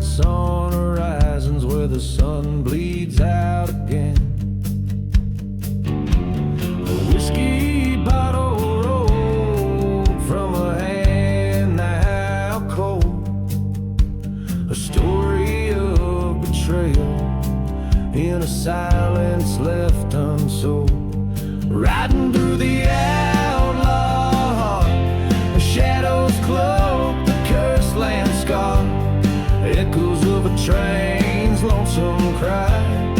lights on horizons where the sun bleeds out again. A whiskey bottle rolled from a hand now cold. A story of betrayal in a silence left unsold. Riding through the outlaw, the shadows cloak the cursed land scar. Echoes of a train's lonesome cry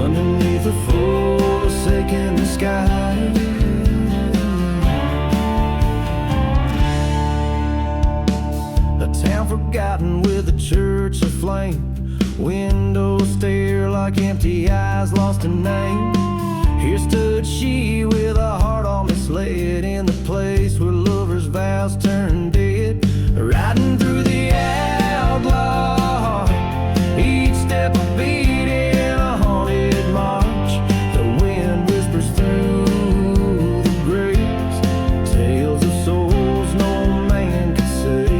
underneath a forsaken sky. A town forgotten with a church aflame. Windows stare like empty eyes lost a name. Here stood she with a heart all misled in the place where lovers' vows turn dead. Riding through the outlaw, each step a beat in a haunted march. The wind whispers through the graves, tales of souls no man can save.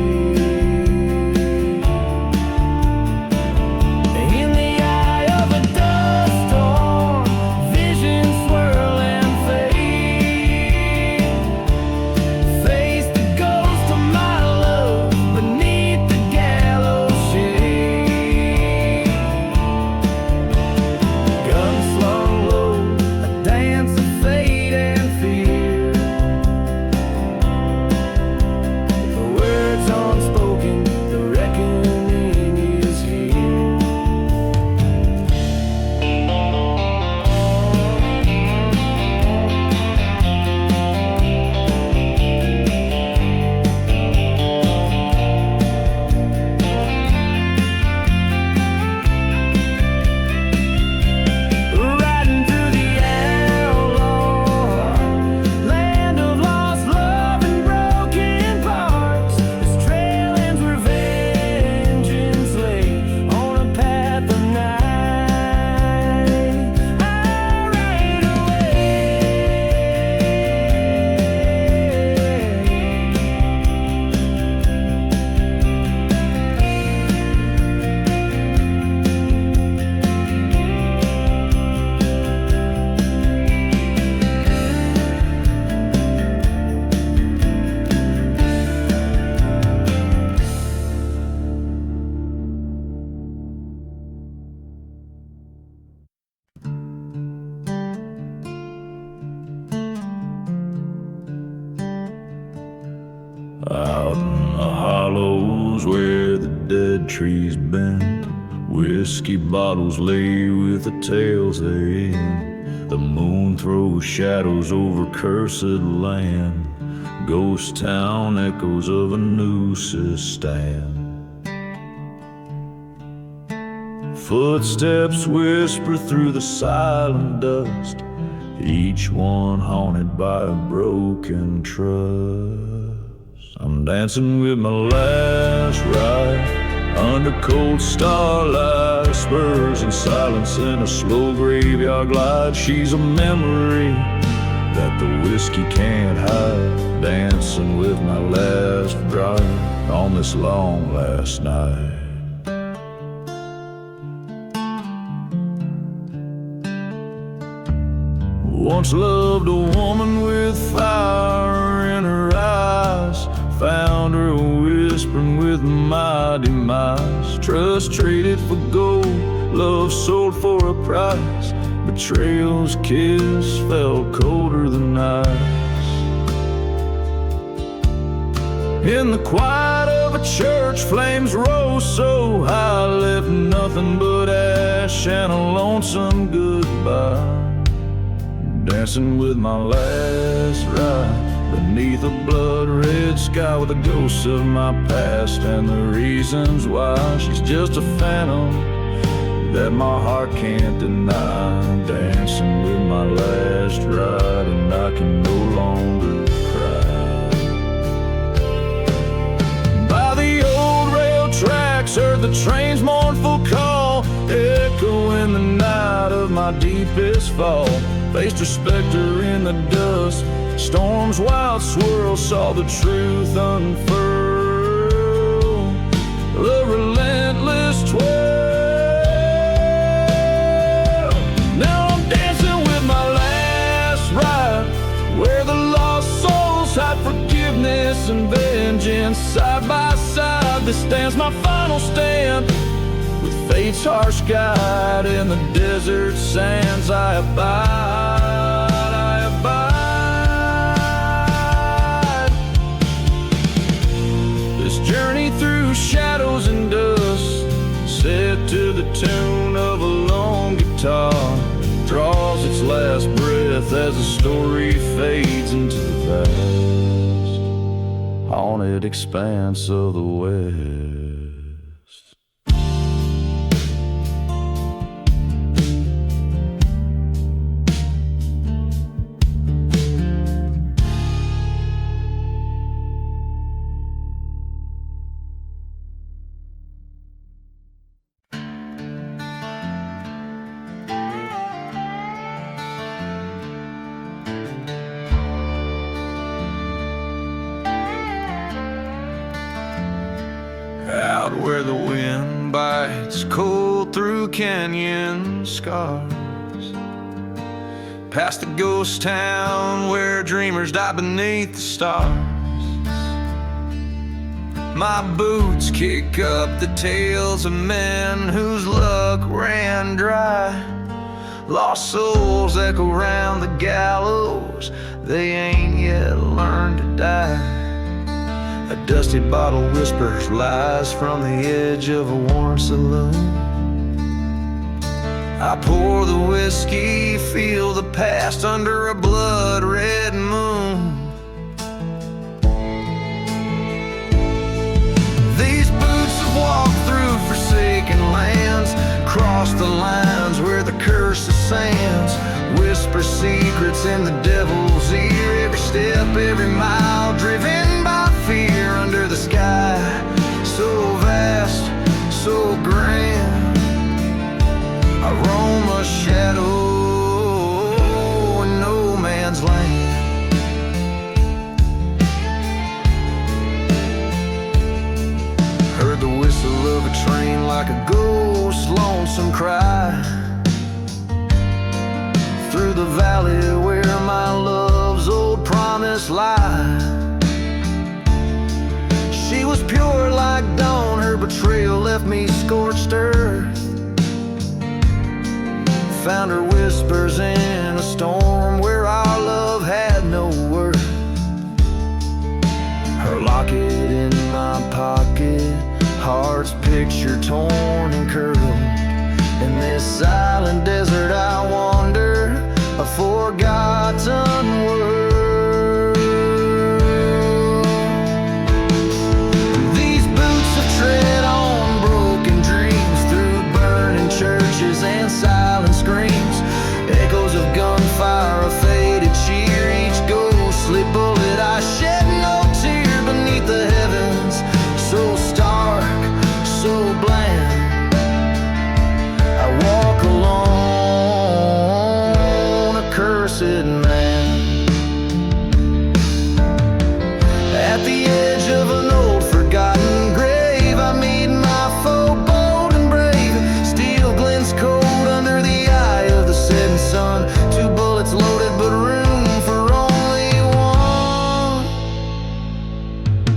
In the eye of a dust storm, visions swirl and fade. Face the ghost of my love beneath the gallows shade. Guns slung low, a dance of fate and fear. The words unspoken, the reckoning is here. Riding through the outlaw, land of lost love and broken parts. This trail ends where vengeance lay on a path of night. I ride Out in the hollows where the dead trees bend, whiskey bottles lay with the tails they end. The moon throws shadows over cursed land. Ghost town echoes of a nooses stand. Footsteps whisper through the silent dust, each one haunted by a broken trust. I'm dancing with my last ride under cold starlight, spurs and silence in a slow graveyard glide. She's a memory that the whiskey can't hide, dancing with my last bride on this long last night. Once loved a woman with fire in her eyes, found her whispering with my demise. Trust traded for gold, love sold for a price. Betrayal's kiss felt colder than ice. In the quiet of a church, flames rose so high, left nothing but ash and a lonesome goodbye. Dancing with my last ride beneath a blood-red sky, with the ghosts of my past and the reasons why. She's just a phantom that my heart can't deny. Dancing with my last ride and I can no longer cry. By the old rail tracks, heard the train's mournful call, echo in the night of my deepest fall. Faced her specter in the dust, storm's wild swirl, saw the truth unfurl. The relentless Side by side, this stands my final stand. With fate's harsh guide in the desert sands, I abide, I abide. This journey through shadows and dust, set to the tune of a lone guitar, draws its last breath as the story fades into the vast, haunted expanse of the West. Out where the wind bites cold through canyon scars, past the ghost town where dreamers die beneath the stars. My boots kick up the tales of men whose luck ran dry. Lost souls echo round the gallows, they ain't yet learned to die. A dusty bottle whispers lies from the edge of a worn saloon. I pour the whiskey, feel the past under a blood-red moon. These boots have walked through forsaken lands, crossed the lines where the curse ascends, whisper secrets in the devil's ear, every step, every mile driven by fear under the sky, so vast, so grand. I roam a shadow in no man's land. Heard the whistle of a train like a ghost, lonesome cry through the valley where my love's old promise lies. She was pure like dawn, her betrayal left me scorched earth. Found her whispers in a storm where our love had no worth. Her locket in my pocket, heart's picture torn and curled. In this silent desert I wander, a forgotten world. Tread on broken dreams through burning churches and silent screams, echoes of gunfire, a faded cheer, each ghostly bullet I shed no tear beneath the heavens, so stark, so bland. I walk alone, a cursed man, at the edge of an old forgotten grave. I meet my foe, bold and brave. Steel glints cold under the eye of the setting sun. 2 bullets loaded, but room for only one.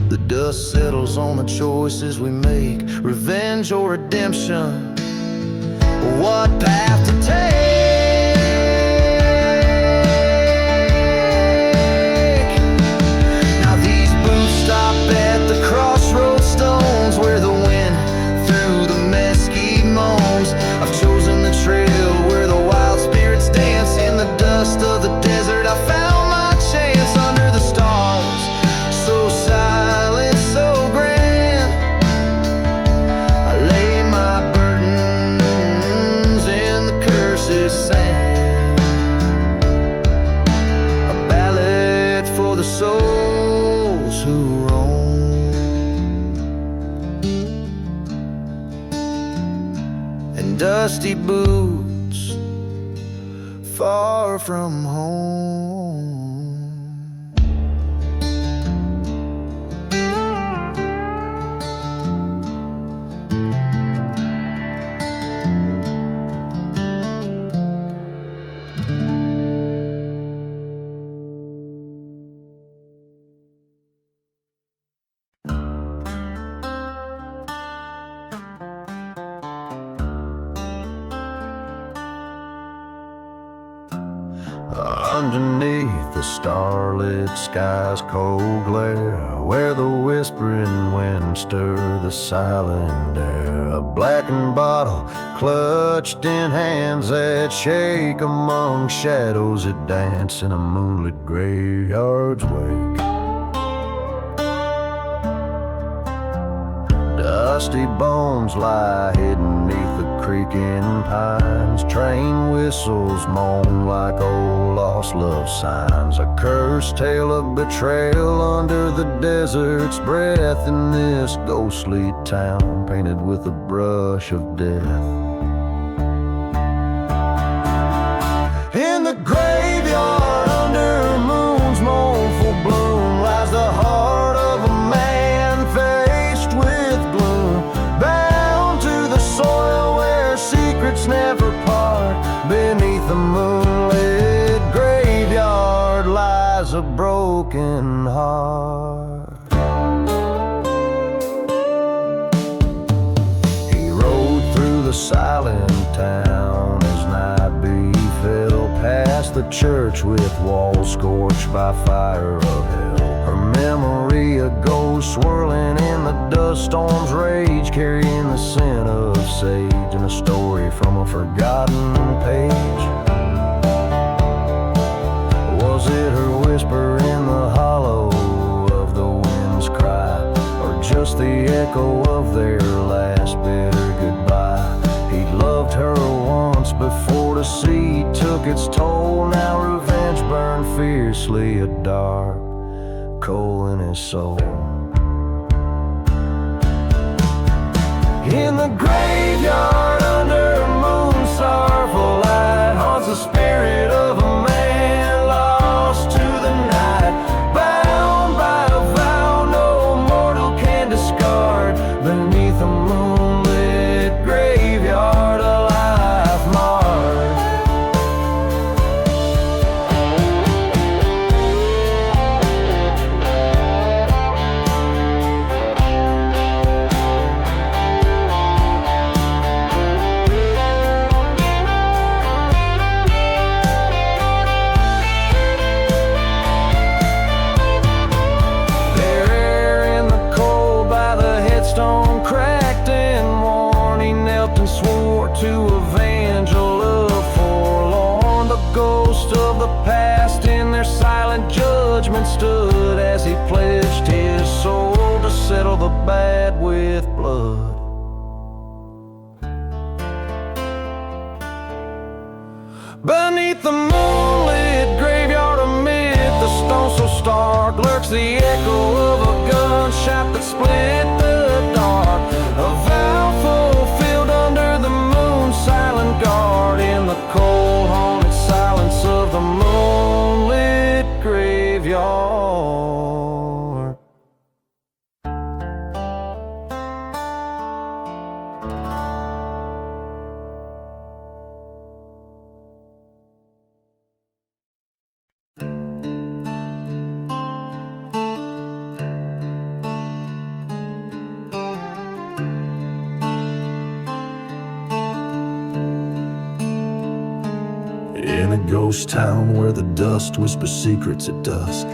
The dust settles on the choices we make, revenge or redemption. What path to take? Now these boots stop at the crossroads stones where the wind through the mesquite moans. I've chosen the trail where the wild spirits dance. In the dust of the desert I found my chance under the stars, so silent, so grand. I lay my burdens in the cursed sand, a ballad for the souls who roam. Dusty boots far from home. underneath the starlit sky's cold glare, where the whispering wind stir the silent air. A blackened bottle clutched in hands that shake among shadows that dance in a moonlit graveyard's wake. Dusty bones lie hidden neath the creaking pines. Train whistles moan like old lost love signs. A cursed tale of betrayal under the desert's breath in this ghostly town, painted with a brush of death. In the graveyard under moon's mournful bloom lies the heart of a man faced with gloom, bound to the soil where secrets never part. Beneath the moonlit graveyard lies a broken heart. He rode through the silent town as night befell, past the church with walls scorched by fire of hell. Her memory a ghost swirling in the dust storm's rage, carrying the scent of sage and a story from a forgotten page. Was it her whisper in the hollow of the wind's cry, or just the echo of their last bitter goodbye? He'd loved her once before the sea took its toll. Now revenge burned fiercely, a dark coal in his soul. In the graveyard under moon's sorrowful light haunts the spirit of a man lost to the night, bound by a vow no mortal can discard. Beneath the moonlit graveyard a life marred. Stone cracked and worn, he knelt and swore to avenge a love forlorn. The ghost of the past in their silent judgment stood as he pledged his soul to settle the bad with blood. Beneath the moonlit graveyard amid the stone so stark lurks the echo of a gunshot that split the dark. A vow fulfilled under the moon's silent guard, in the cold haunted silence of the moonlit graveyard. In a ghost town where the dust whispers secrets at dusk,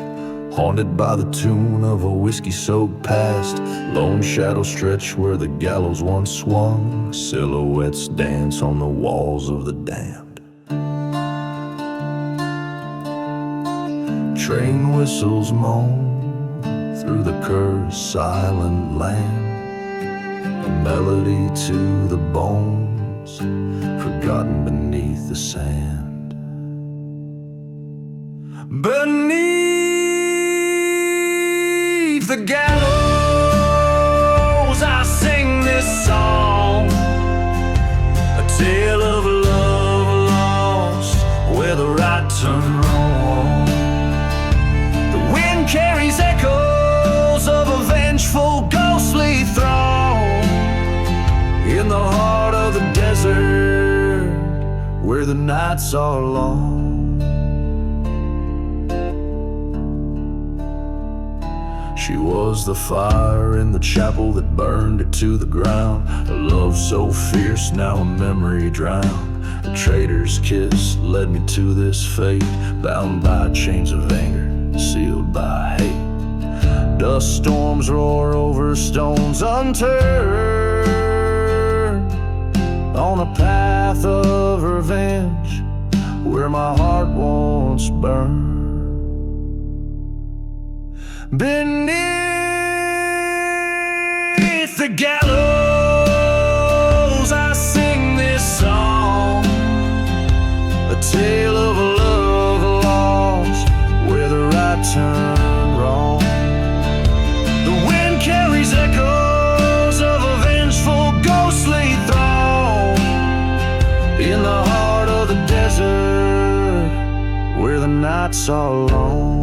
haunted by the tune of a whiskey-soaked past, lone shadows stretch where the gallows once swung, silhouettes dance on the walls of the damned. Train whistles moan through the cursed silent land, a melody to the bones forgotten beneath the sand. Beneath the gallows I sing this song, a tale of love lost where the right turned wrong. The wind carries echoes of a vengeful ghostly throng in the heart of the desert where the nights are long. She was the fire in the chapel that burned it to the ground. A love so fierce, now a memory drowned. A traitor's kiss led me to this fate, bound by chains of anger, sealed by hate. Dust storms roar over stones unturned, on a path of revenge where my heart once burned. Beneath the gallows I sing this song, a tale of a love lost where the right turned wrong. The wind carries echoes of a vengeful ghostly throng in the heart of the desert where the nights are long.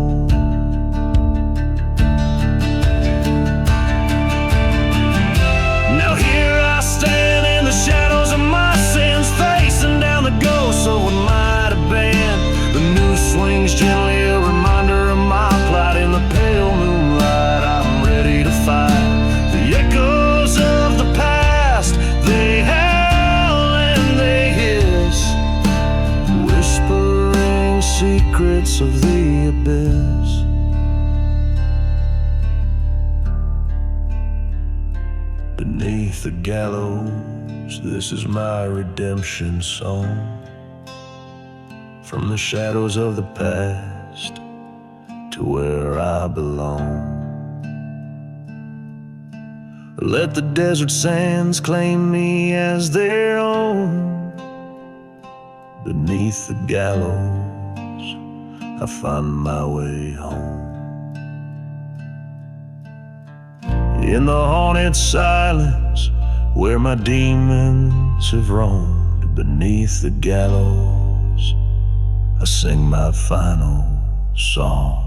Stand in the shadows of my sins, facing down the ghosts of what might have been. The noose swings gently, a reminder of my plight. In the pale moonlight, I'm ready to fight the echoes of the past. They howl and they hiss, whispering secrets of the abyss. Beneath the gallows, this is my redemption song. From the shadows of the past to where I belong. Let the desert sands claim me as their own. Beneath the gallows, I find my way home. In the haunted silence where my demons have roamed, beneath the gallows I sing my final song.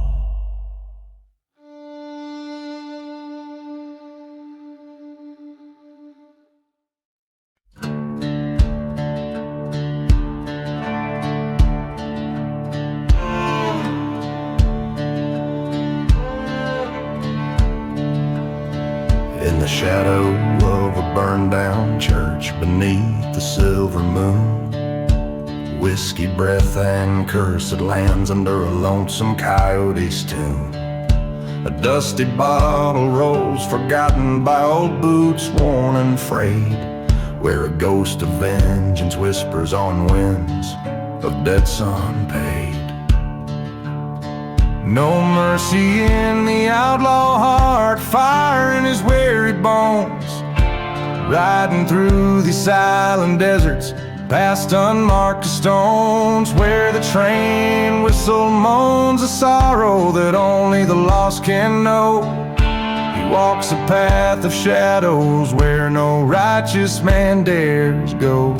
In the shadow of a burned down church beneath the silver moon, whiskey breath and curse that lands under a lonesome coyote's tune. A dusty bottle rolls forgotten by old boots worn and frayed, where a ghost of vengeance whispers on winds of debts unpaid. No mercy in the outlaw heart, fire in his weary bones, riding through these silent deserts, past unmarked stones, where the train whistle moans a sorrow that only the lost can know. He walks a path of shadows where no righteous man dares go.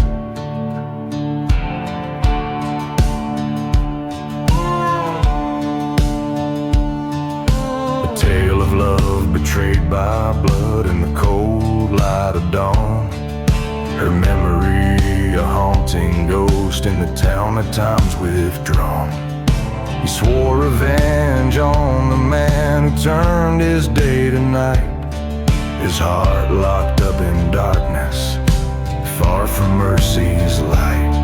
Love betrayed by blood in the cold light of dawn. Her memory a haunting ghost in the town at times withdrawn. He swore revenge on the man who turned his day to night, his heart locked up in darkness, far from mercy's light.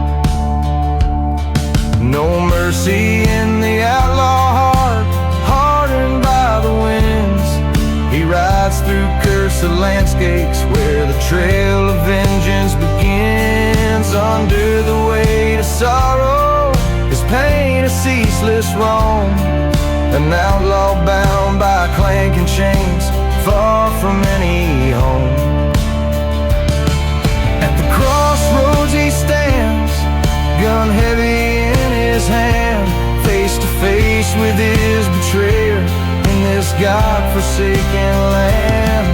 No mercy in the outlaw heart, hardened by the winds. He rides through cursed landscapes where the trail of vengeance begins. Under the weight of sorrow, his pain a ceaseless roam, an outlaw bound by clanking chains, far from any home. At the crossroads he stands, gun heavy in his hand, face to face with his betrayer in this God-forsaken land.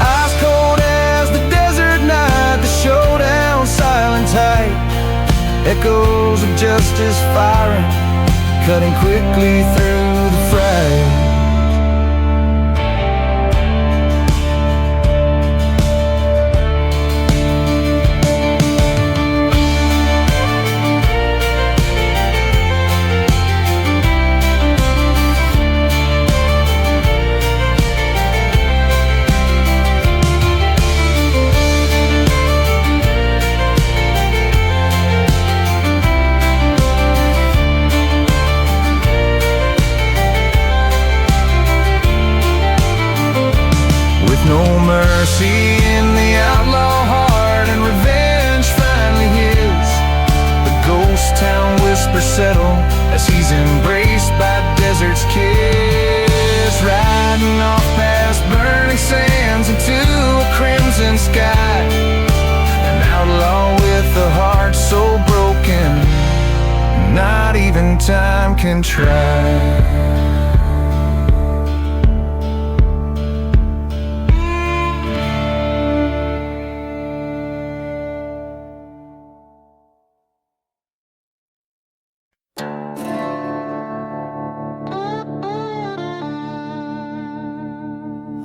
Ice cold as the desert night, the showdown silent tight, echoes of justice firing, cutting quickly through the fray. mercy in the outlaw heart, and revenge finally his. The ghost town whispers settle as he's embraced by desert's kiss, riding off past burning sands into a crimson sky. An outlaw with a heart so broken, not even time can try.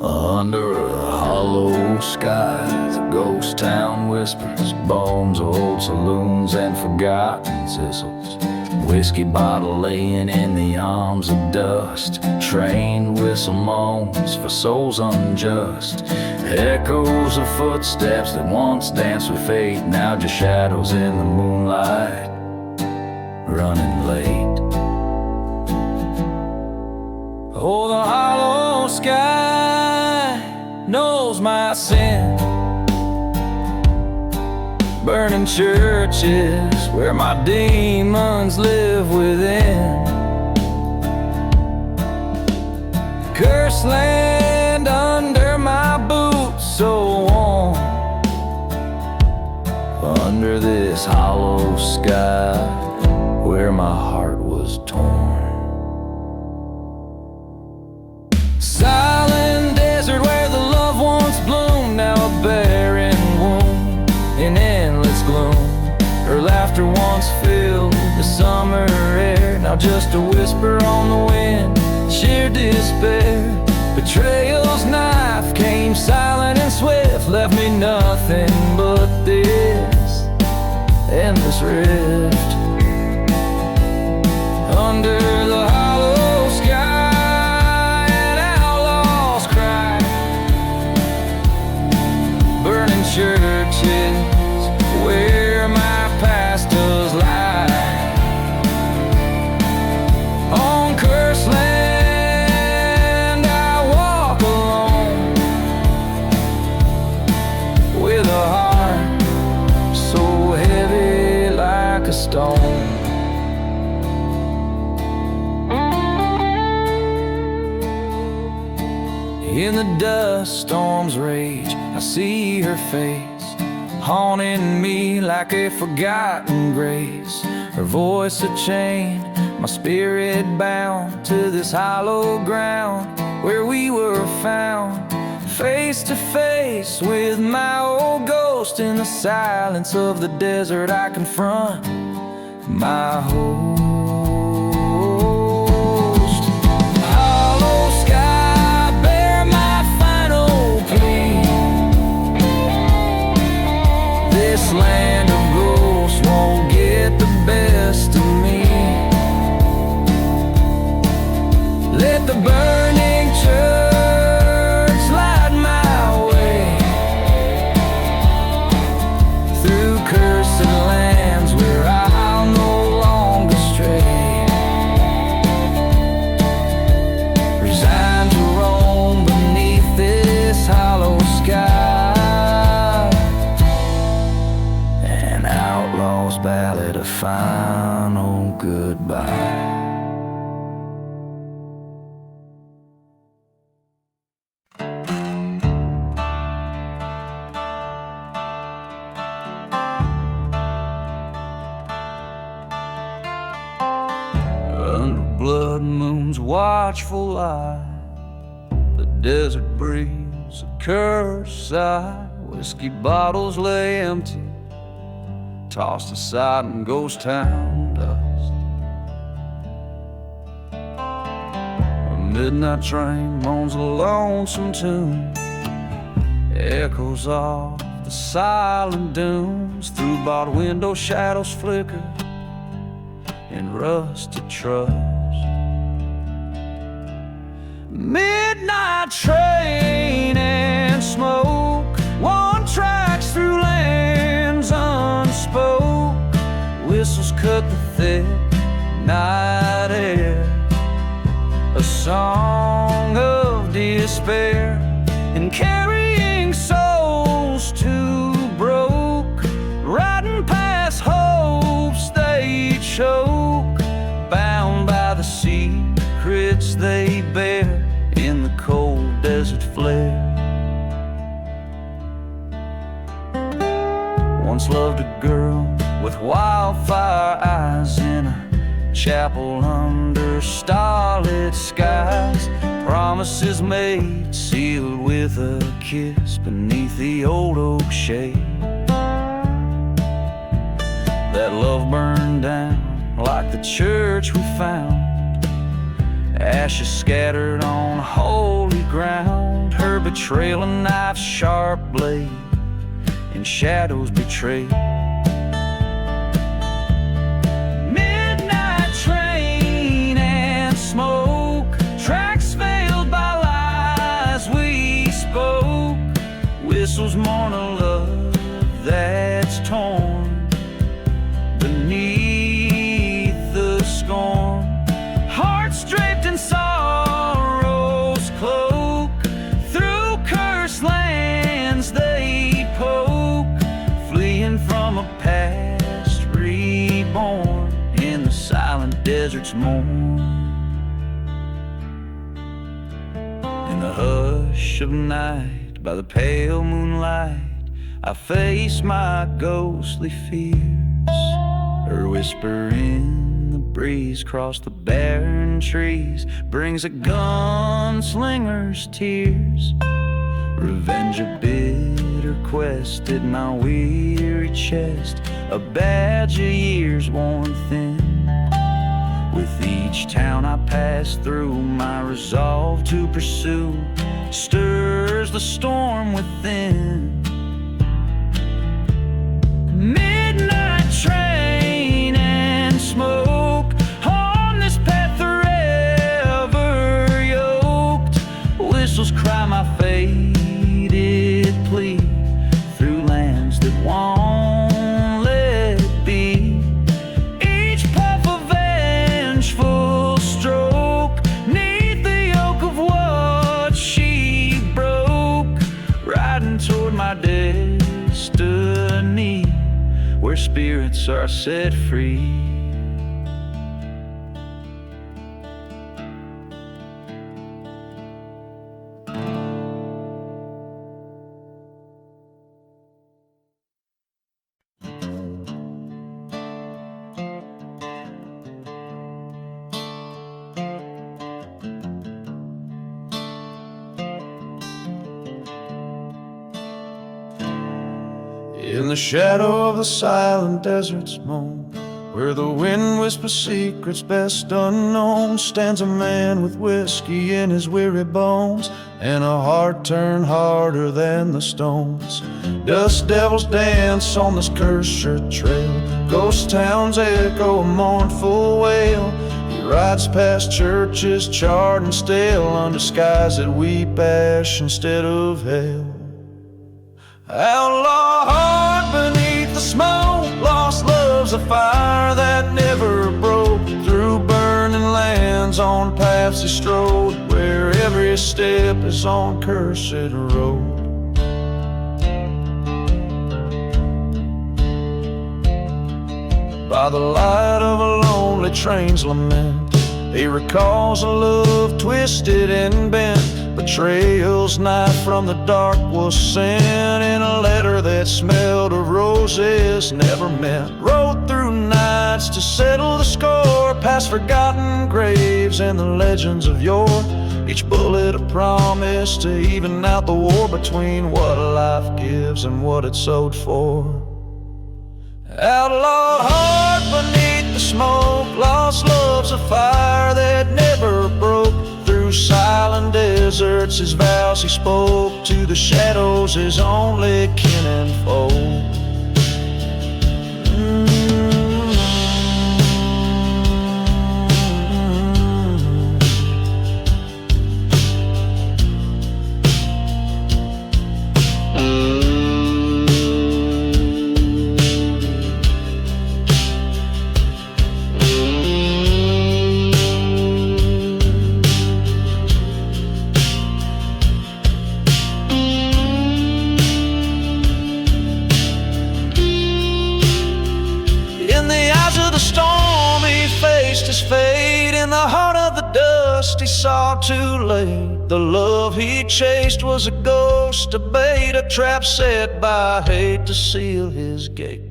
Under a hollow sky, the ghost town whispers, bones of old saloons and forgotten sizzles. Whiskey bottle laying in the arms of dust, train whistle moans for souls unjust. Echoes of footsteps that once danced with fate, now just shadows in the moonlight, running late. Oh, the hollow sky knows my sin, burning churches where my demons live within. Cursed land under my boots, so warm, under this hollow sky where my heart was torn. Silent desert where the loved ones bloom, now a barren womb in endless gloom. Her laughter once filled the summer air, now just a whisper on the wind, sheer despair. Betrayal's knife came silent and swift, left me nothing but this endless rift. Under the hollow sky, an outlaw's cry, burning churches where my past does lie. On cursed land I walk alone, with a heart so heavy like a stone. In the dust storms rage, I see her face, haunting me like a forgotten grace. Her voice a chain, my spirit bound to this hollow ground where we were found. Face to face with my old ghost, in the silence of the desert I confront my host. Hollow sky, bear my final plea. This land of ghosts won't get the best of me. Let the burning church light my way through cursed lands where I'll no longer stray. Resigned to roam beneath this hollow sky, an outlaw's ballad, a final goodbye. Under blood moon's watchful eye, the desert breathes a cursed sigh. Whiskey bottles lay empty, tossed aside in ghost town dust. A midnight train moans a lonesome tune, echoes off the silent dunes. Through barred window shadows flicker in rusted trust. Midnight train and smoke, one tracks through lands unspoke. Whistles cut the thick night air, a song of despair, and carrying once loved a girl with wildfire eyes in a chapel under starlit skies. Promises made, sealed with a kiss beneath the old oak shade. That love burned down like the church we found, ashes scattered on holy ground. Her betrayal, a knife's sharp blade in shadows betrayed. Midnight train and smoke, tracks veiled by lies we spoke. Whistles mourn a love that's torn beneath the scorn. Hearts draped in sorrow's cloak, through cursed lands they poke, fleeing from a past reborn in the silent desert's mourn. In the hush of night, by the pale moonlight, I face my ghostly fears. Her whisper in the breeze across the barren trees brings a gunslinger's tears. Revenge, a bitter quest at my weary chest, a badge of years worn thin. With each town I pass through, my resolve to pursue stirs the storm within. Midnight train and smoke, on this path forever yoked. Whistles cry my faded plea through lands that won't let be. Each puff a vengeful stroke, neath the yoke of what she broke. Riding toward my destiny, where spirits are set free. In the shadow of the silent desert's moan, where the wind whispers secrets best unknown, stands a man with whiskey in his weary bones and a heart turned harder than the stones. Dust devils dance on this cursed trail, ghost towns echo a mournful wail. He rides past churches charred and stale, under skies that weep ash instead of hail. Outlaw heart beneath the smoke, lost love's a fire that never broke. Through burning lands on paths he strode, where every step is on cursed road. By the light of a lonely train's lament, he recalls a love twisted and bent. Betrayal's knife from the dark was sent in a letter that smelled of roses never meant. Rode through nights to settle the score, past forgotten graves and the legends of yore. Each bullet a promise to even out the war between what life gives and what it's sold for. Outlaw heart beneath the smoke, lost love's a fire that never broke. Through silent deserts his vows he spoke, to the shadows his only kin and foe. saw too late. The love he chased was a ghost, a bait, a trap set by hate to seal his gate.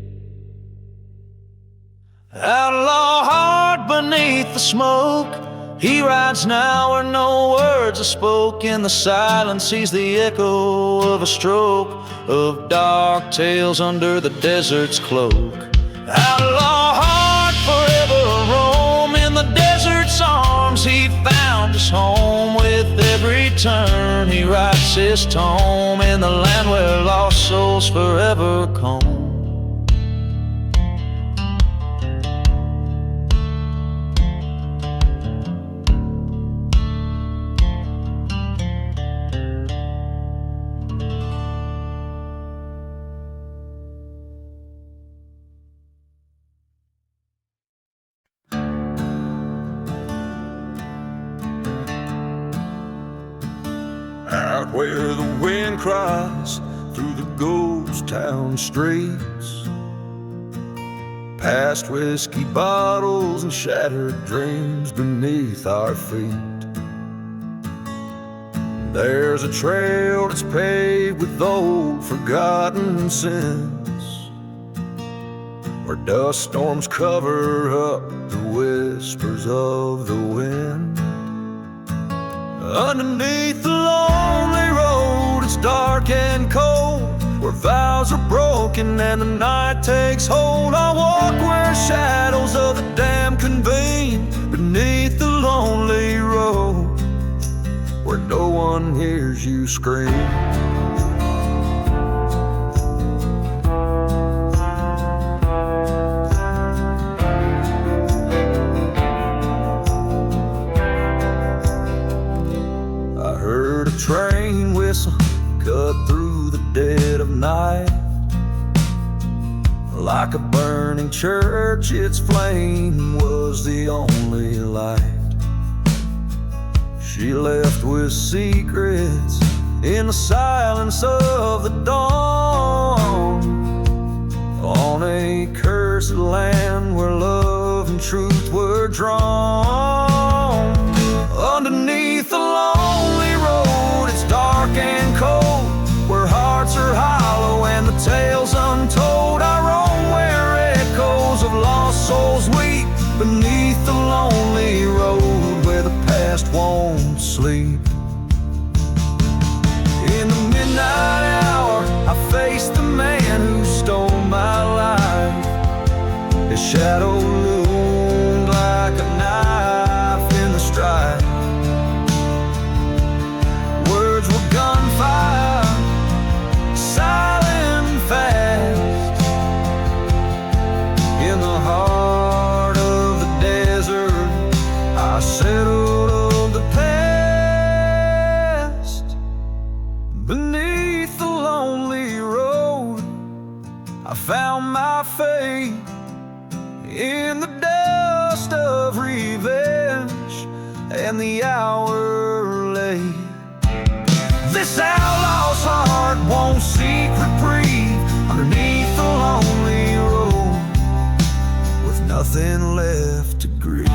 Outlaw heart beneath the smoke, he rides now where no words are spoke. In the silence he's the echo of a stroke, of dark tales under the desert's cloak. Outlaw heart forever roam, in the desert's arms he found his home. With every turn he writes his tome, in the land where lost souls forever comb. Out where the wind cries through the ghost town streets, past whiskey bottles and shattered dreams beneath our feet. There's a trail that's paved with old forgotten sins, where dust storms cover up the whispers of the wind. Underneath the lonely road, it's dark and cold, where vows are broken and the night takes hold. I walk where shadows of the damned convene, beneath the lonely road, where no one hears you scream. Train whistle cut through the dead of night, like a burning church, its flame was the only light. She left with secrets in the silence of the dawn, on a cursed land where love and truth were drawn. Underneath the lonely road, it's dark and cold, where hearts are hollow and the tales untold. I roam where echoes of lost souls weep, beneath the lonely road, where the past won't sleep. In the midnight hour, I face the man who stole my life. His shadow loomed like a knife in the strife. Words were gunfire, silent and fast. In the heart of the desert, I settled on the past. Beneath the lonely road, I found my fate, in the dust of revenge and the hour late. This outlaw's heart won't seek reprieve, underneath the lonely road, with nothing left to grieve.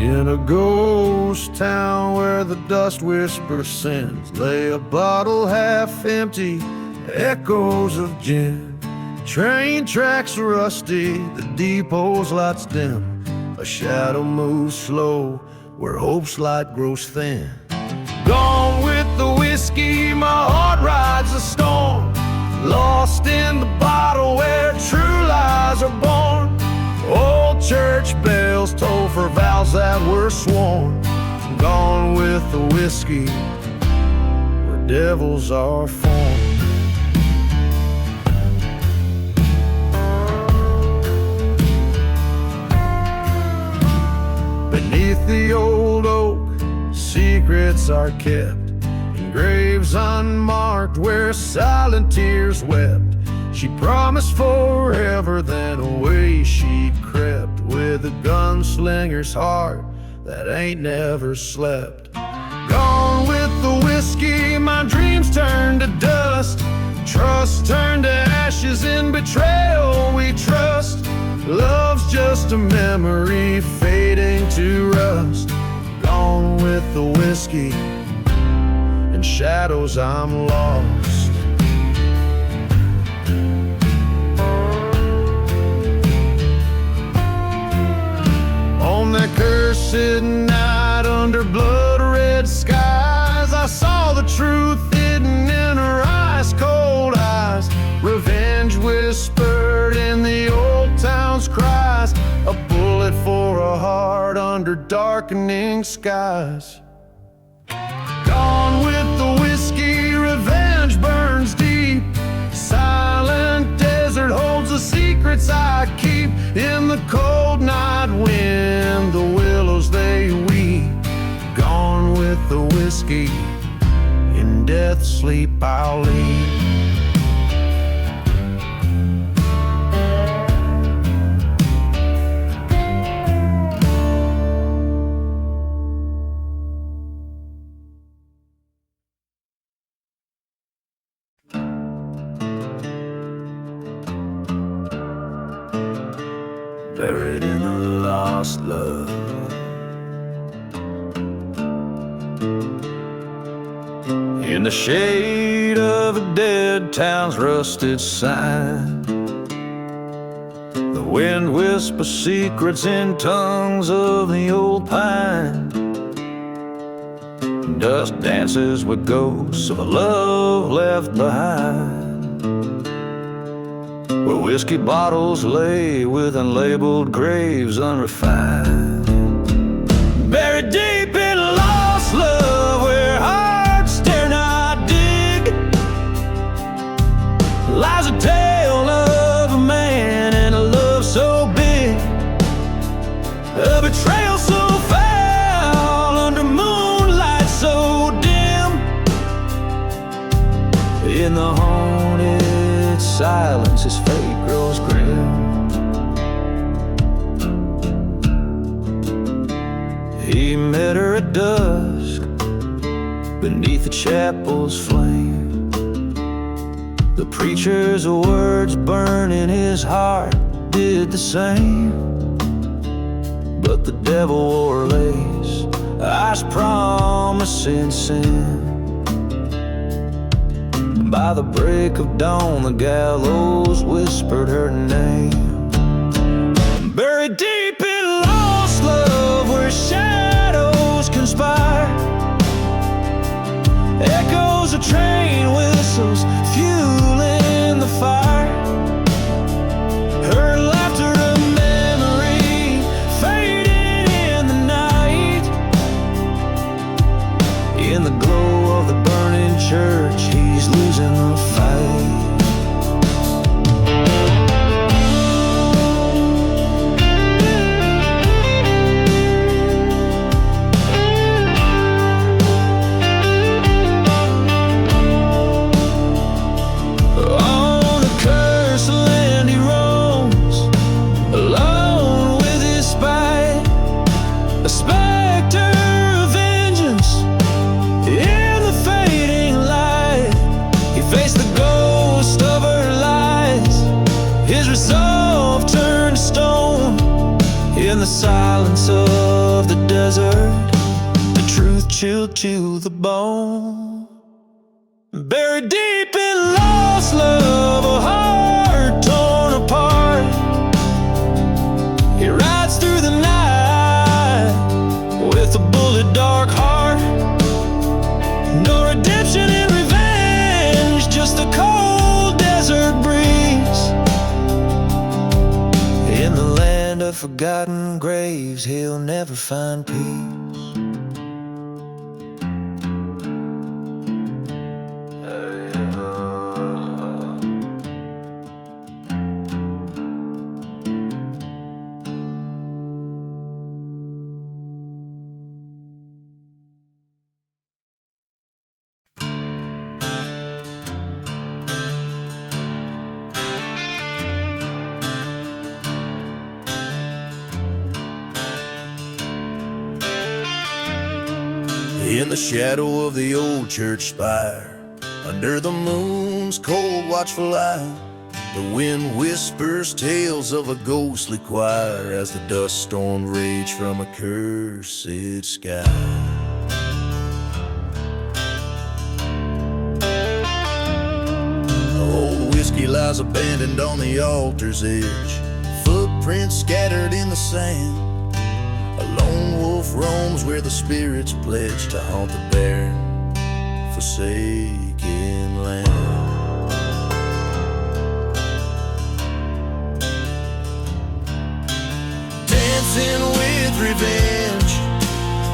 In a ghost town where the dust whisper sends, lay a bottle half empty, echoes of gin. Train tracks rusty, the depot's lights dim. A shadow moves slow where hope's light grows thin. Gone with the whiskey, my heart rides the storm. Lost in the bottle where true lies are born. Old church bells toll for vows that were sworn. Gone with the whiskey, where devils are formed. Beneath Beneath the old oak, secrets are kept in graves unmarked where silent tears wept. She promised forever, then away she crept with a gunslinger's heart that ain't never slept. Gone with the whiskey, my dreams turned to dust. Trust turned to ashes, in betrayal we trust. Love's just a memory fading to rust. Gone with the whiskey, in shadows I'm lost. On that cursed night under blood-red skies, I saw the truth hidden in her ice-cold eyes. Revenge whispered in the old town's cries, a bullet for a heart under darkening skies. Gone with the whiskey, revenge burns deep. Silent desert holds the secrets I keep. In the cold night wind, the willows they weep. Gone with the whiskey, in death's sleep I'll leave. Buried in a lost love, in the shade of a dead town's rusted sign, the wind whispers secrets in tongues of the old pine. Dust dances with ghosts of a love left behind, where whiskey bottles lay with unlabeled graves unrefined. Buried deep in lost love, where hearts dare not dig, lies a tale of a man and a love so big, a betrayal so foul under moonlight so dim. In the haunted silence, his fate grows grim. He met her at dusk beneath the chapel's flame. The preacher's words burning his heart did the same. But the devil wore lace, eyes promising sin. By the break of dawn, the gallows whispered her name. Buried deep in lost love, where shadows conspire, echoes of train whistles fueling the fire. Her laughter a memory fading in the night. In the glow of the burning church, he's losing the fight. On the cursed land he roams, alone with his spite, a specter of vengeance in the fading light. He faced the ghost of her lies, his resolve turned to stone. In the silence of the desert, the truth chilled to the bone. Buried deep in lost love, a heart torn apart, he rides through the night with a bullet dark heart. No redemption in revenge, just a cold desert breeze. In the land of forgotten graves, he'll never find peace. In the shadow of the old church spire, under the moon's cold watchful eye, the wind whispers tales of a ghostly choir as the dust storm rage from a cursed sky. Old whiskey lies abandoned on the altar's edge, footprints scattered in the sand. A lone wolf roams where the spirits pledge to haunt the barren, forsaken land. Dancing with revenge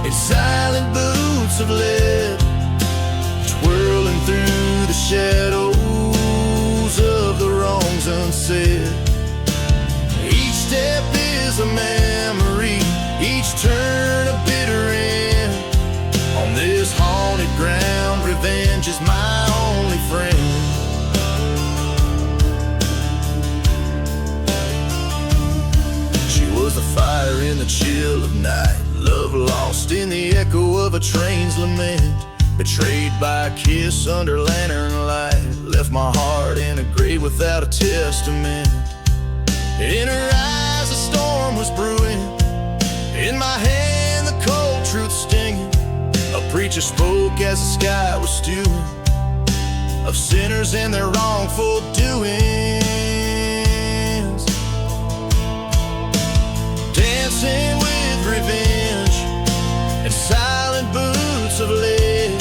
in silent boots of lead, twirling through the shadows of the wrongs unsaid. Each step is a memory, each turn a bitter end. On this haunted ground, revenge is my only friend. She was the fire in the chill of night, love lost in the echo of a train's lament, betrayed by a kiss under lantern light, left my heart in a grave without a testament. In her eyes a storm was brewing, in my hand the cold truth stinging. A preacher spoke as the sky was stewing, of sinners and their wrongful doings. Dancing with revenge and silent boots of lead,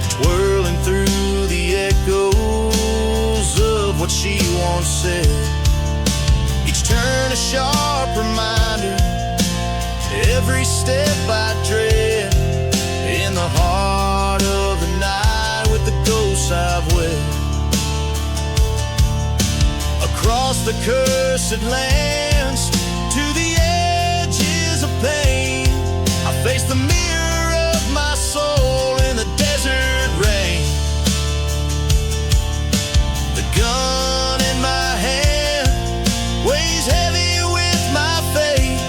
twirling through the echoes of what she once said. Each turn a sharp reminder, every step I tread, in the heart of the night with the ghosts I've wed. Across the cursed lands, to the edges of pain, I face the mirror of my soul in the desert rain. The gun in my hand weighs heavy with my fate.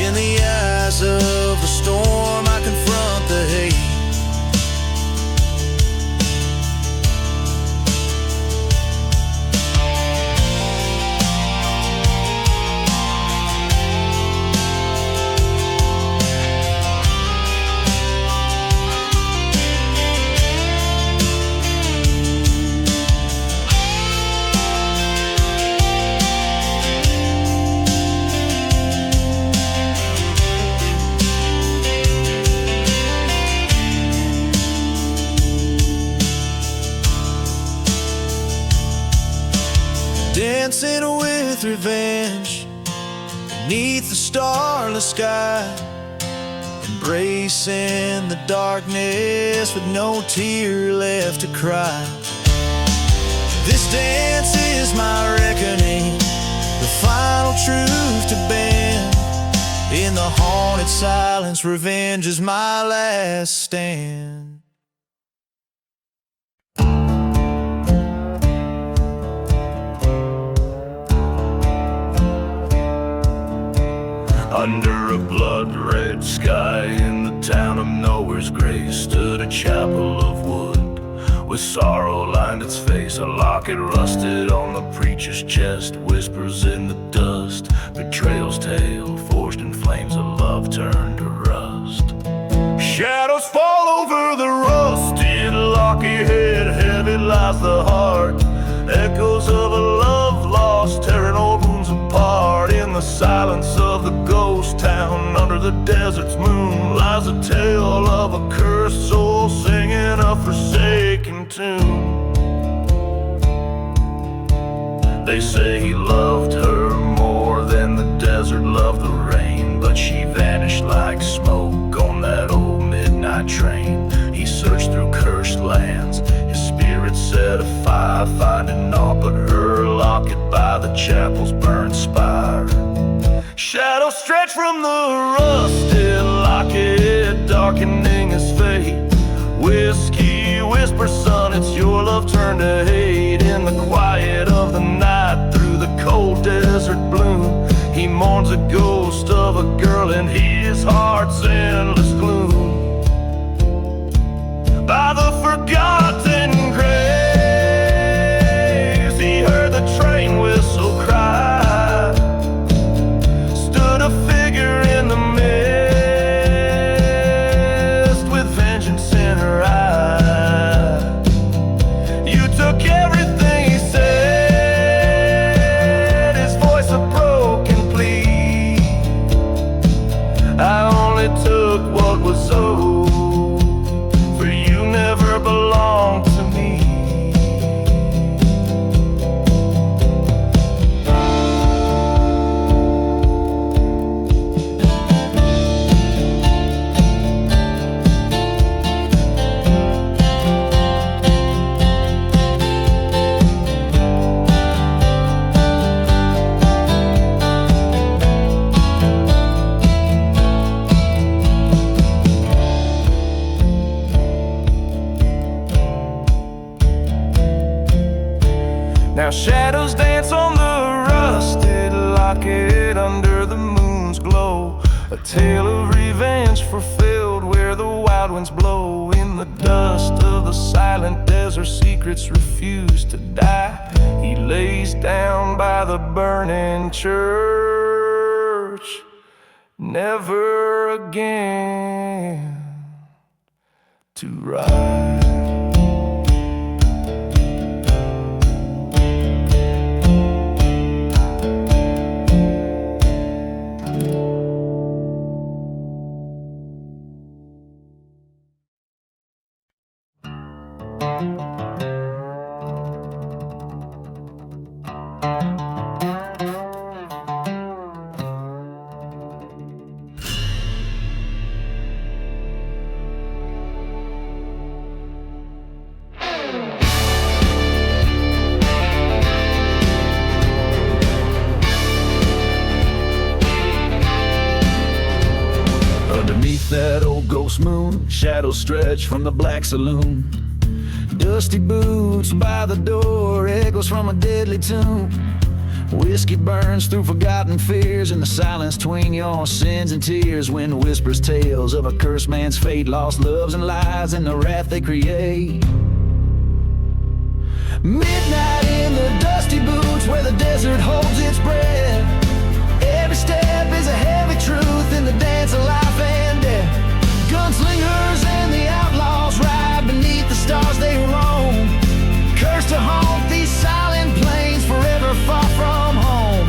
In the eyes of the storm I confront the hate. Dancing with revenge beneath the starless sky, embracing the darkness with no tear left to cry. This dance is my reckoning, the final truth to bend. In the haunted silence, revenge is my last stand. Under a blood-red sky in the town of nowhere's grace stood a chapel of wood, with sorrow lined its face. A locket rusted on the preacher's chest, whispers in the dust, betrayal's tale forged in flames of love turned to rust. Shadows fall over the rusted locket head, heavy lies the heart, echoes of a love lost, tearing old wounds apart. In the silence of the ghost town, under the desert's moon, lies a tale of a cursed soul singing a forsaken tune. They say he loved her more than the desert loved the rain, but she vanished like smoke on that old midnight train. He searched through cursed lands, his spirit set afire, finding naught but her locket by the chapel's burned spire. Shadows stretch from the rusted locket, darkening his fate. Whiskey whispers, son, it's your love turned to hate. In the quiet of the night, through the cold desert bloom, he mourns the ghost of a girl in his heart's endless gloom. by the forgotten graves. He heard the train whistle cry, stood a figure in the mist with vengeance in her eye. You took everything he said, his voice a broken plea. I only took what was owed, for you never belonged to me. Now shadows dance on the rusted locket under the moon's glow, a tale of revenge fulfilled where the wild winds blow. In the dust of the silent desert, secrets refuse to die. He lays down by the burning church, never again to rise. Underneath that old ghost moon, shadows stretch from the black saloon. Dusty boots by the door, echoes from a deadly tomb. Whiskey burns through forgotten fears in the silence between your sins and tears. Wind whispers tales of a cursed man's fate, lost loves and lies and the wrath they create. Midnight in the dusty boots where the desert holds its breath. Every step is a heavy truth in the dance of life and death. Gunslingers and the outlaws ride beneath the stars they roam, cursed to haunt these silent plains forever far from home.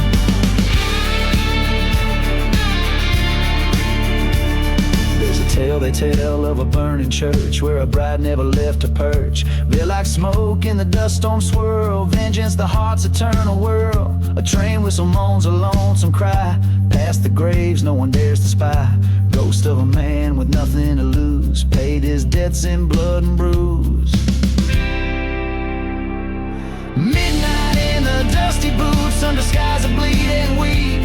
There's a tale they tell of a burning church where a bride never left her perch. Veil like smoke in the dust storm swirl, vengeance the heart's eternal whirl. A train whistle moans a lonesome cry, past the graves no one dares to spy. Ghost of a man with nothing to lose, paid his debts in blood and bruise. Midnight in the dusty boots under skies of bleeding wheat.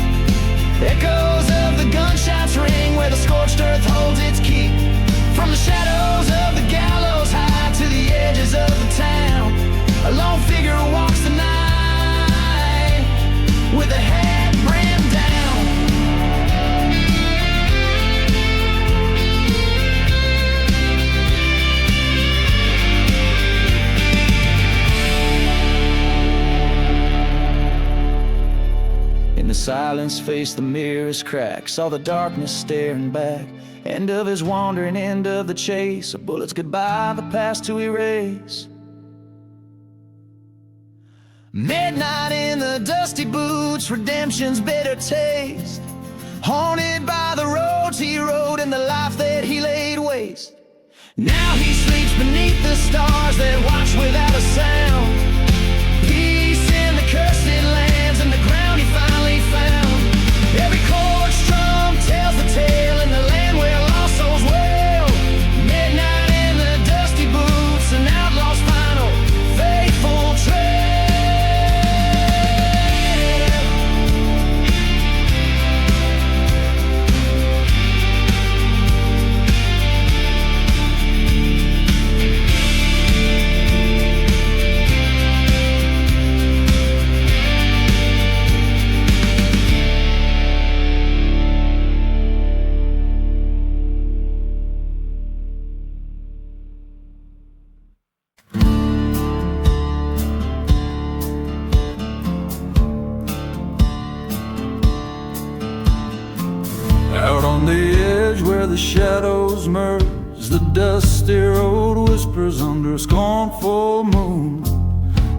Echoes of the gunshots ring where the scorched earth holds its keep. From the shadows of the gallows high to the edges of the town, a lone figure walks the night with a head brimmed down. In the silence, face the mirror's crack, saw the darkness staring back. End of his wandering, end of the chase, a bullet's goodbye, the past to erase. Midnight in the dusty boots, redemption's bitter taste. Haunted by the roads he rode and the life that he laid waste. Now he sleeps beneath the stars that watch without a sound. Peace in the cursed lands and the ground he finally found. Every chord strum tells the tale in the land where lost souls wail. Midnight in the dusty boots, an outlaw's final faithful trail. the shadows merge, the dusty road whispers under a scornful moon.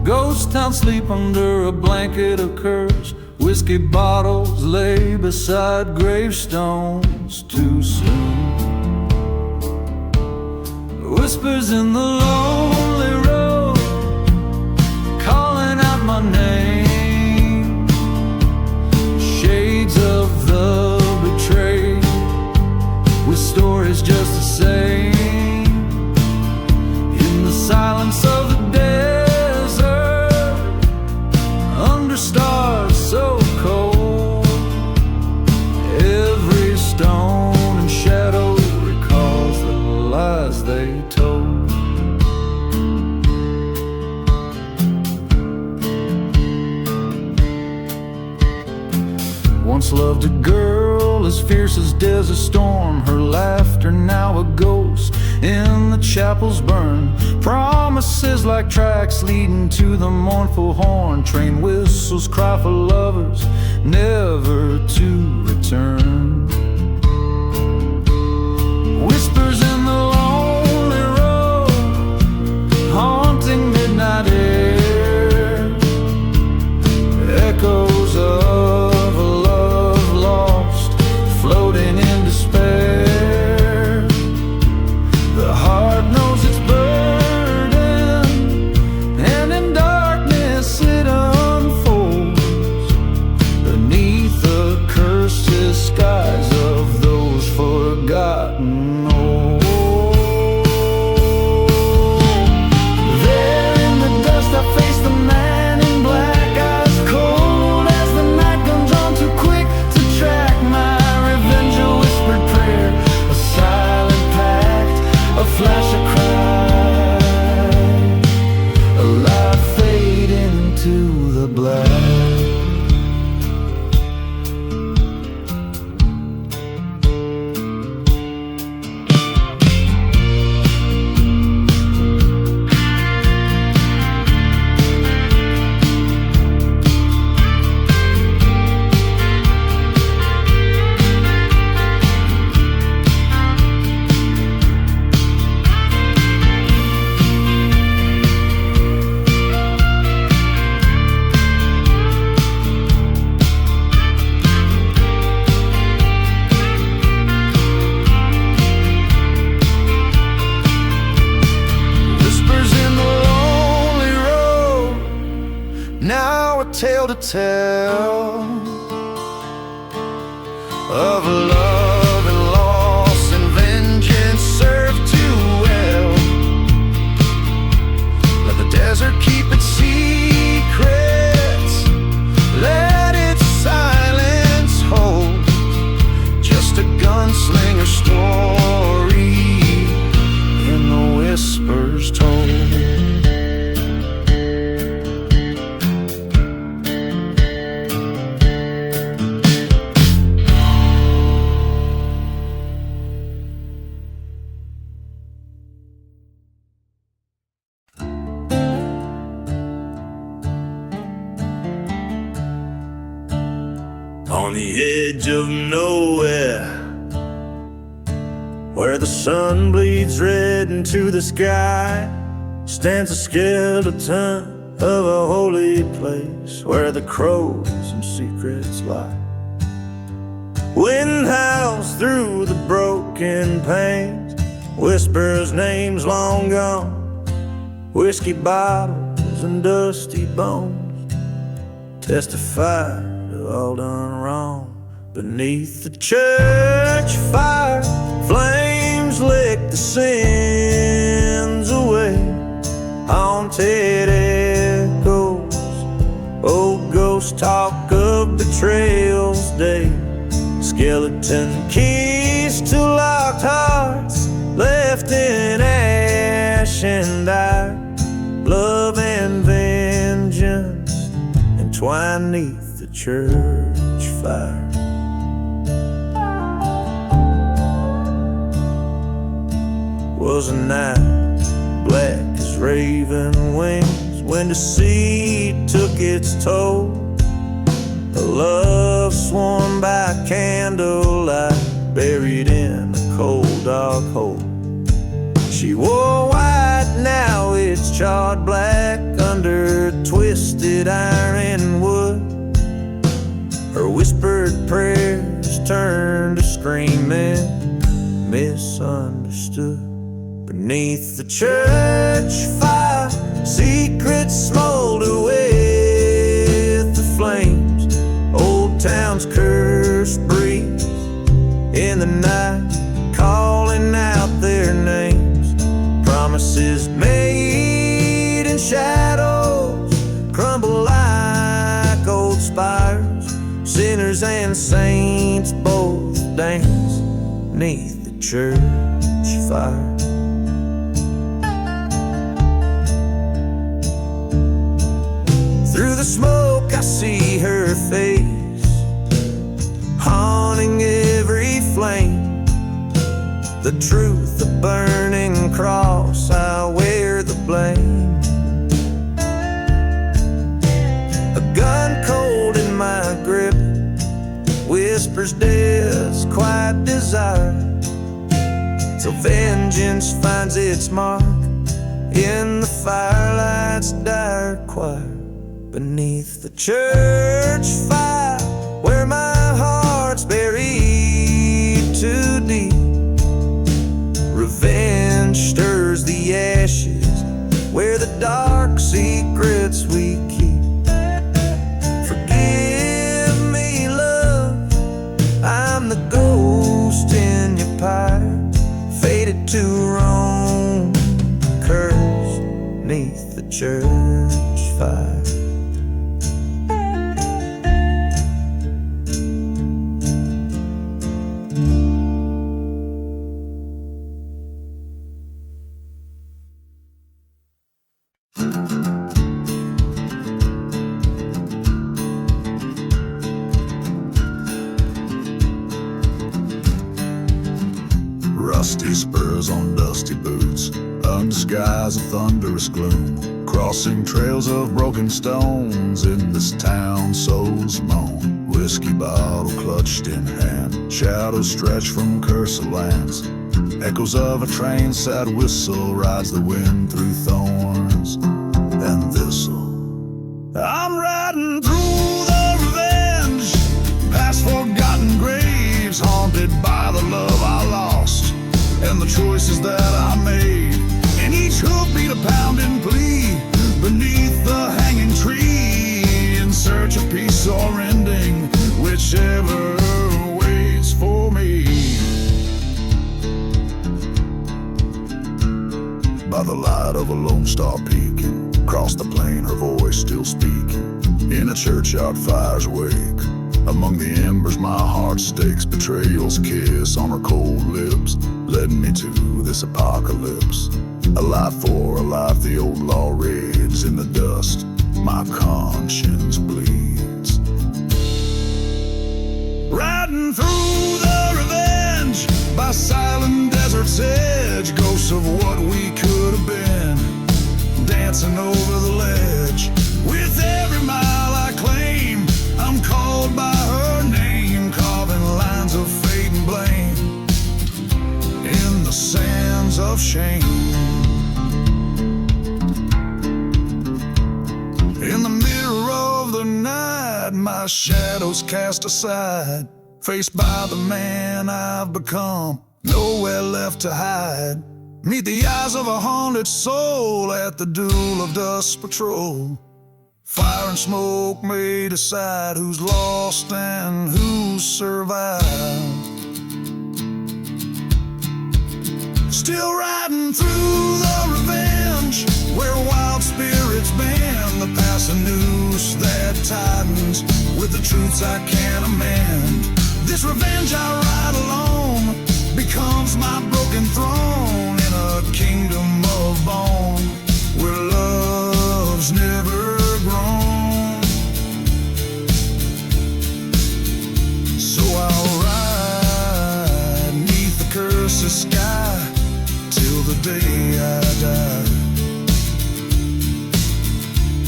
Ghost town sleep under a blanket of curse. Whiskey bottles lay beside gravestones too soon. Whispers in the lonely road, calling out my name. Shades of the betrayed, with stories just the same. In the silence of the desert, under stars so cold, every stone and shadow recalls the lies they told. Once loved a girl as fierce as desert storm, her laughter now a ghost in the chapel's burn. Promises like tracks leading to the mournful horn. Train whistles cry for lovers never to return. Whispers in the lonely road, haunting midnight air. Echoes of a love lost, floating in despair. The heart knows its burden, and in darkness it unfolds beneath the cursed skies of those forgotten old. There in the dust I face the man in black, eyes cold as the night comes on, too quick to track my revenge. A whispered prayer, a silent pact, a flash of cry, a light fading into the black. Now a tale to tell of love and loss and vengeance served too well. Let the desert keep its secrets, let its silence hold just a gunslinger story in the whispers told. On the edge of nowhere, where the sun bleeds red into the sky, stands a skeleton of a holy place where the crows and secrets lie. Wind howls through the broken panes, whispers names long gone, whiskey bottles and dusty bones testify to all done wrong. Beneath the church fire, flames lick the sins away. Haunted echoes, old ghosts talk of betrayal's day. Skeleton keys to locked hearts, left in ash and ire. Love and vengeance entwined neath the church fire. Was a night black as raven wings when deceit took its toll. A love sworn by candlelight, buried in a cold dark hole. She wore white, now it's charred black under twisted iron wood. Her whispered prayers turned to screaming, misunderstood. Beneath the church fire, secrets smolder with the flames. Old town's curse breathes in the night, calling out their names. Promises made in shadows crumble like old spires. Sinners and saints both dance beneath the church fire. Through the smoke I see her face, haunting every flame. The truth, the burning cross, I wear the blame. A gun cold in my grip whispers death's quiet desire, till vengeance finds its mark in the firelight's dire choir. Beneath the church fire, where my heart's buried too deep, revenge stirs the ashes where the dark secrets we keep. Forgive me, love, I'm the ghost in your pyre, fated to roam, cursed beneath the church fire. Rusty spurs on dusty boots, under skies of thunderous gloom, crossing trails of broken stones in this town soul's moan. Whiskey bottle clutched in hand, shadows stretch from cursed lands. Echoes of a train's sad whistle rides the wind through thorns and thistle. I'm riding through the revenge, past forgotten graves, haunted by the love I lost and the choices that I made. And each hoof beat a pounding plea beneath the hanging tree, in search of peace or ending, whichever waits for me. By the light of a lone star peaking, across the plain her voice still speaking, in a churchyard fire's wake. Among the embers my heart stakes, betrayal's kiss on her cold lips, led me to this apocalypse. A life for a life, the old law raids in the dust, my conscience bleeds. Riding through the revenge, by silent desert's edge, ghosts of what we could have been, dancing over the ledge. With every mile I claim, I'm called by her name, carving lines of fate and blame in the sands of shame. In the mirror of the night, my shadows cast aside, faced by the man I've become, nowhere left to hide. Meet the eyes of a haunted soul at the duel of dust patrol. Fire and smoke may decide who's lost and who's survived. Still riding through the revenge, where wild spirits bend, the passing noose that tightens with the truths I can't amend. This revenge I ride alone becomes my broken throne in a kingdom of bone where love's never grown. So I'll ride neath the cursed sky till the day I die,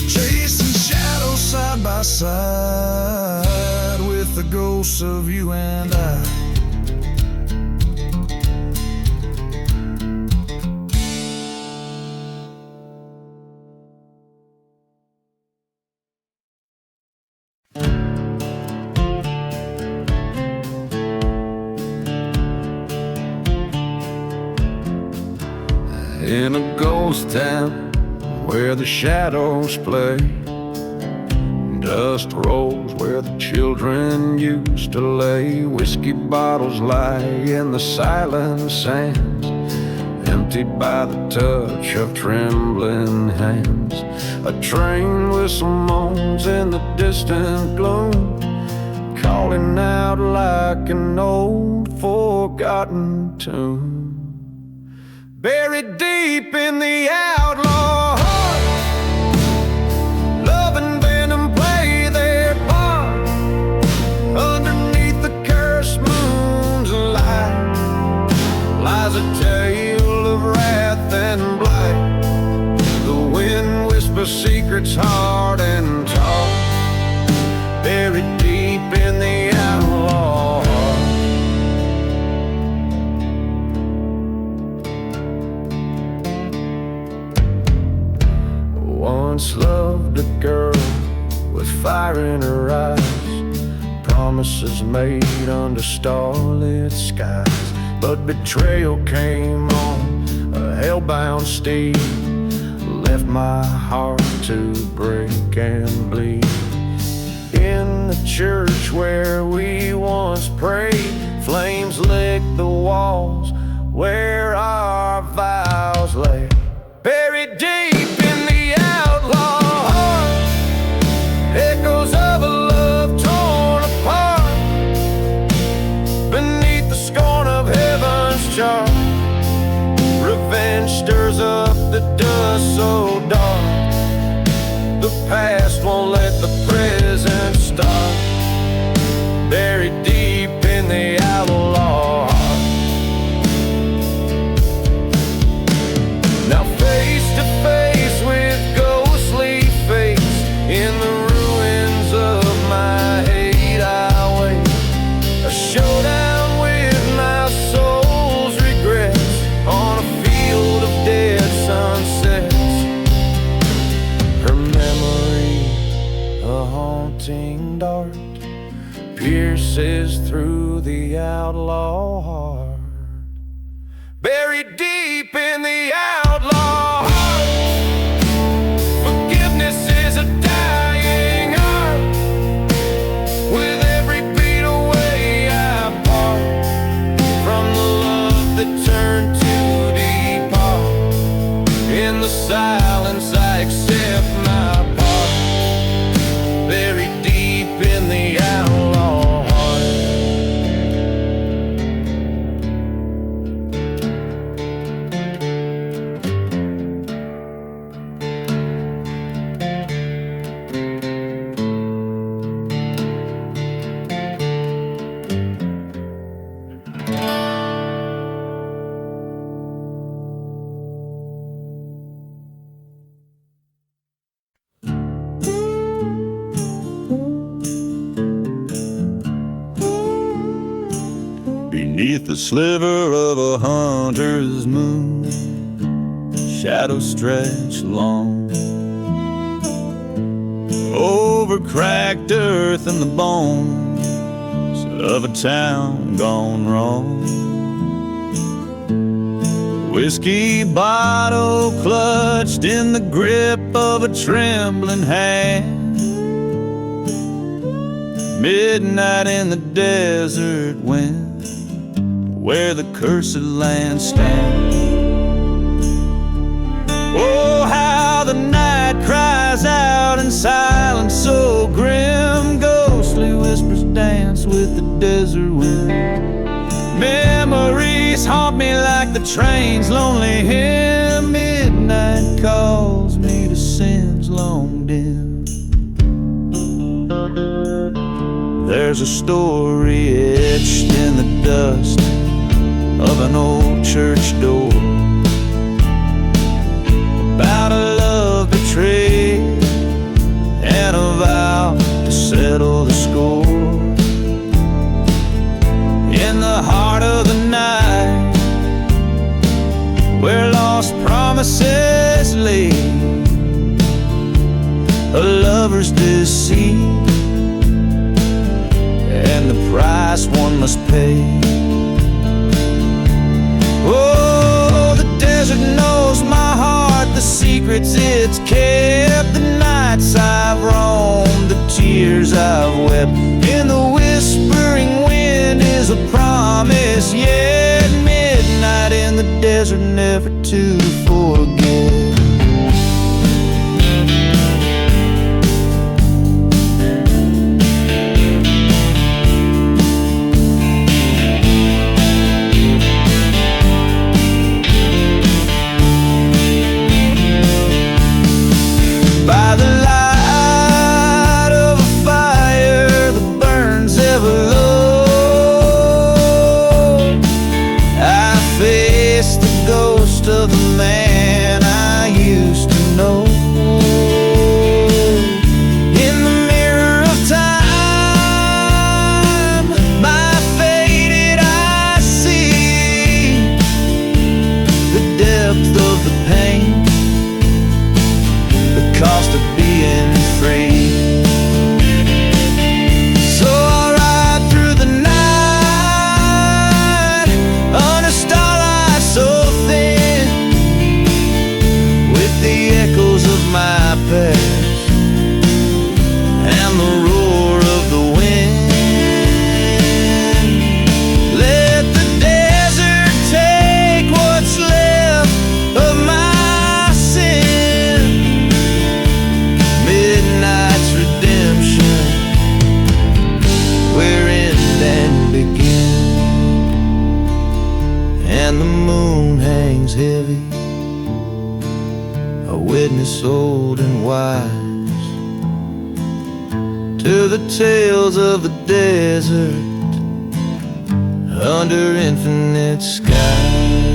chasing shadows side by side with the ghosts of you and I. in a ghost town where the shadows play. Dust rolls where the children used to lay. Whiskey bottles lie in the silent sands, emptied by the touch of trembling hands. A train whistle moans in the distant gloom, calling out like an old forgotten tune. Buried deep in the outlaw heart, love and venom play their part. Underneath the cursed moon's light lies a tale of wrath and blight. The wind whispers secrets hard and tall, buried deep in the outlaw heart. Once loved a girl with fire in her eyes, promises made under starlit skies. But betrayal came on a hell-bound steed, left my heart to break and bleed. In the church where we once prayed, flames licked the walls where our vows lay. Buried deep in the outlaw heart, echoes of a love torn apart. Beneath the scorn of heaven's chart, revenge stirs up the dust so dark. The past won't let the present stop, buried deep in the outlaw heart. Now face to face with ghostly fates, in the ruins of my hate I wait. A showdown with my soul's regrets, on a field of dead sunsets. Her memory, a haunting dart, pierces through the outlaw heart. Buried deep in the outlaw heart, forgiveness is a dying art. With every beat away I part from the love that turned to depart. In the silence I accept my part, buried deep in the outlaw heart. Beneath the sliver of a hunter's moon, shadows stretch long over cracked earth and the bones of a town gone wrong. Whiskey bottle clutched in the grip of a trembling hand. Midnight in the desert wind, where the cursed land stands. Oh, how the night cries out in silence so grim. Ghostly whispers dance with the desert wind. Memories haunt me like the train's lonely hymn. Midnight calls me to sins long dim. There's a story etched in the dust of an old church door, about a love betrayed and a vow to settle the score. In the heart of the night, where lost promises lay, a lover's deceit and the price one must pay. Oh, the desert knows secrets it's kept, the nights I've roamed, the tears I've wept. In the whispering wind is a promise, yet midnight in the desert, never to forget. By the light of a fire that burns ever low, I face the ghost of the man I used to know. In the mirror of time, my faded eyes see the depth of the pain, the cost of being free. So I ride through the night on a starlight so thin, with the echoes of my past and the roar of the wind. Let the desert take what's left of my sin. Midnight's redemption, where end and begin. And the moon hangs heavy, a witness old and wise, to the tales of the desert under infinite skies.